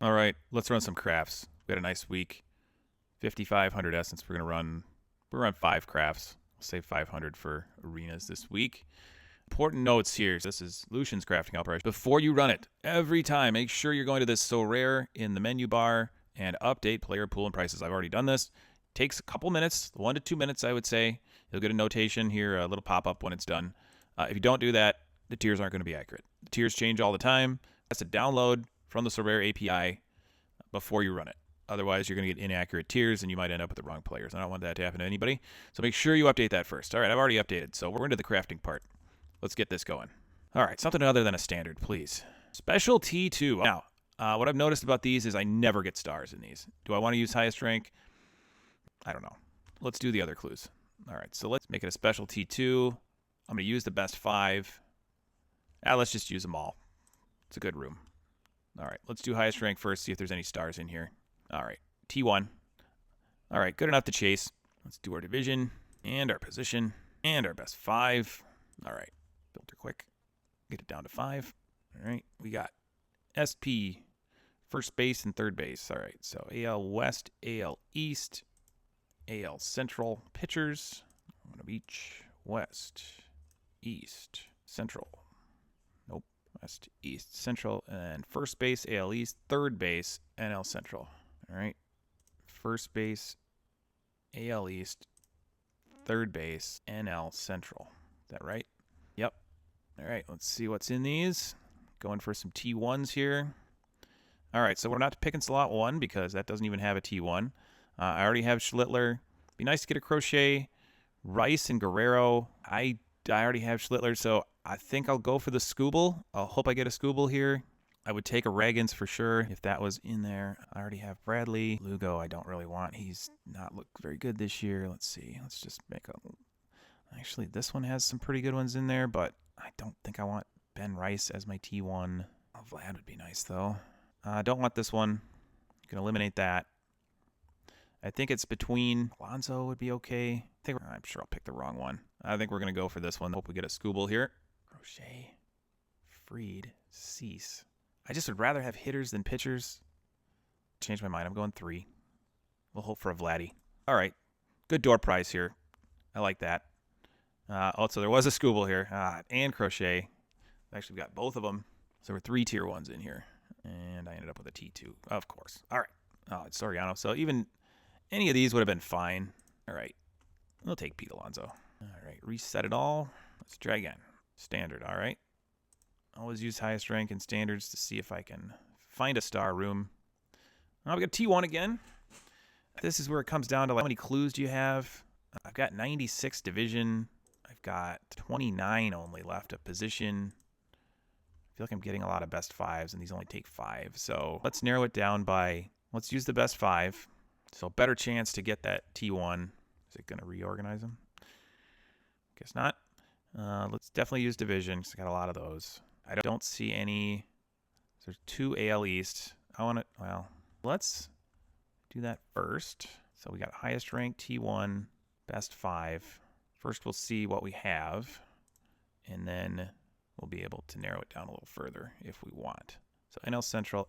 All right, let's run some crafts. We had a nice week. 5,500 essence. We're run 5 crafts. We'll save 500 for arenas this week. Important notes here. This is Lucian's crafting helper. Before you run it, every time, make sure you're going to this Sorare in the menu bar and update player pool and prices. I've already done this. Takes a couple minutes, 1 to 2 minutes, I would say. You'll get a notation here, a little pop-up when it's done. If you don't do that, the tiers aren't going to be accurate. The tiers change all the time. That's a download from the Sorare API before you run it. Otherwise, you're going to get inaccurate tiers, and you might end up with the wrong players. I don't want that to happen to anybody. So make sure you update that first. All right, I've already updated, so we're into the crafting part. Let's get this going. All right, something other than a standard, please. Special T2. Now, what I've noticed about these is I never get stars in these. Do I want to use highest rank? I don't know. Let's do the other clues. All right, so let's make it a special T2. I'm going to use the best 5. Let's just use them all. It's a good room. All right, let's do highest rank first, see if there's any stars in here. All right, T1. All right, good enough to chase. Let's do our division and our position and our best 5. All right, filter quick. Get it down to 5. All right, we got SP, first base and third base. All right, so AL West, AL East, AL Central pitchers. One of each. West, East, Central. Nope. West, East, Central. And first base, AL East. Third base, NL Central. All right. First base, AL East. Third base, NL Central. Is that right? Yep. All right. Let's see what's in these. Going for some T1s here. All right. So we're not picking slot 1 because that doesn't even have a T1. I already have Schlittler. Be nice to get a Crochet. Rice and Guerrero. I already have Schlittler, so I think I'll go for the Scooble. I'll hope I get a Scooble here. I would take a Reagans for sure if that was in there. I already have Bradley. Lugo I don't really want. He's not looked very good this year. Let's see. Let's just make a... Actually, this one has some pretty good ones in there, but I don't think I want Ben Rice as my T1. Oh, Vlad would be nice, though. I don't want this one. You can eliminate that. I think it's between... Alonzo would be okay. I'm sure I'll pick the wrong one. I think we're going to go for this one. Hope we get a Scooble here. Crochet. Freed. Cease. I just would rather have hitters than pitchers. Change my mind. I'm going 3. We'll hope for a Vladdy. All right. Good door prize here. I like that. Also, there was a Scooble here. And Crochet. Actually, we got both of them. So there were 3 tier 1s in here. And I ended up with a T2. Of course. All right. Oh, it's Soriano. So even any of these would have been fine. All right. We'll take Pete Alonso. All right. Reset it all. Let's try again. Standard. All right. Always use highest rank in standards to see if I can find a star room. Oh, we got T1 again. This is where it comes down to, like, how many clues do you have? I've got 96 division. I've got 29 only left of position. I feel like I'm getting a lot of best 5s, and these only take 5. So let's narrow it down by, let's use the best 5. So better chance to get that T1. Is it going to reorganize them? Guess not. Let's definitely use division because I got a lot of those. I don't see any. There's 2 AL East. I want to, well, let's do that first. So we got highest rank T1, best 5. First we'll see what we have, and then we'll be able to narrow it down a little further if we want. So NL Central,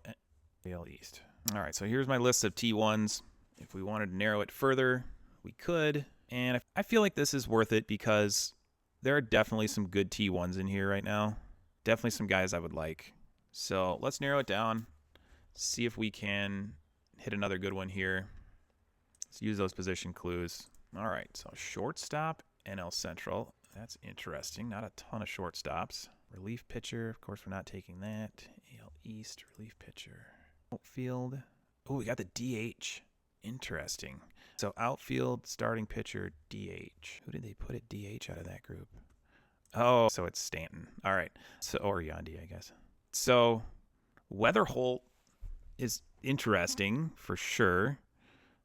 AL East. All right, so here's my list of T1s. If we wanted to narrow it further, we could. And I feel like this is worth it because there are definitely some good T1s in here right now. Definitely some guys I would like. So let's narrow it down. See if we can hit another good one here. Let's use those position clues. All right, so shortstop, NL Central. That's interesting. Not a ton of shortstops. Relief pitcher, of course, we're not taking that. AL East, relief pitcher. Outfield. Oh, we got the DH. Interesting. So outfield, starting pitcher, DH. Who did they put at DH out of that group? Oh, so it's Stanton. All right. So, or Yandy, I guess. So Weatherholt is interesting for sure.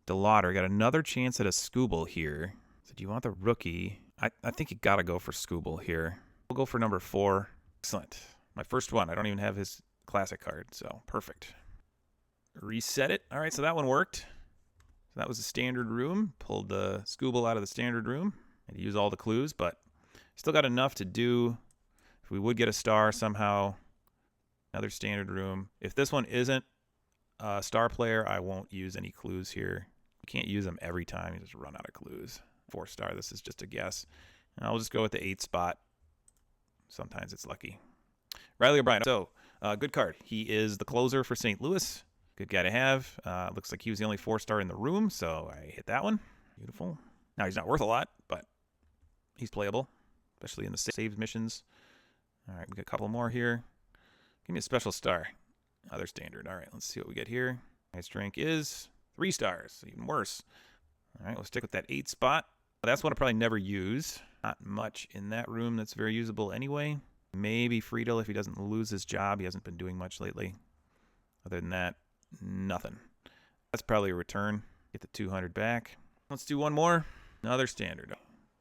DeLauder got another chance at a Scooble here. So do you want the rookie? I think you got to go for Scooble here. We'll go for number 4. Excellent. My first one. I don't even have his classic card, so perfect. Reset it. All right, so that one worked. So that was a standard room. Pulled the Scooble out of the standard room. And use all the clues, but still got enough to do. If we would get a star somehow, another standard room. If this one isn't Star player, I won't use any clues here. You can't use them every time. You just run out of clues. 4-star, this is just a guess. And I'll just go with the 8 spot. Sometimes it's lucky. Riley O'Brien. So, good card. He is the closer for St. Louis. Good guy to have. Looks like he was the only 4-star in the room, so I hit that one. Beautiful. Now, he's not worth a lot, but he's playable, especially in the saves missions. All right, we got a couple more here. Give me a special star. Other standard. All right, let's see what we get here. Highest rank is 3 stars, even worse. All right, we'll stick with that 8 spot. That's one I'll probably never use. Not much in that room that's very usable anyway. Maybe Friedel if he doesn't lose his job. He hasn't been doing much lately. Other than that, nothing. That's probably a return. Get the 200 back. Let's do one more. Another standard.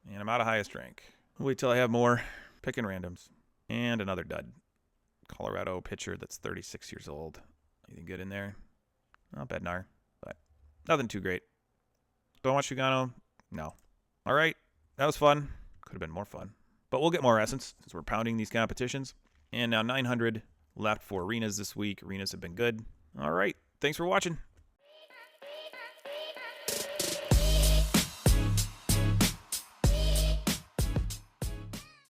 And I'm out of highest rank. Wait till I have more. Picking randoms. And another dud. Colorado pitcher that's 36 years old. Anything good in there? Not Bednar, but nothing too great. Don't want Shugano? No. All right. That was fun. Could have been more fun. But we'll get more essence since we're pounding these competitions. And now 900 left for arenas this week. Arenas have been good. All right. Thanks for watching.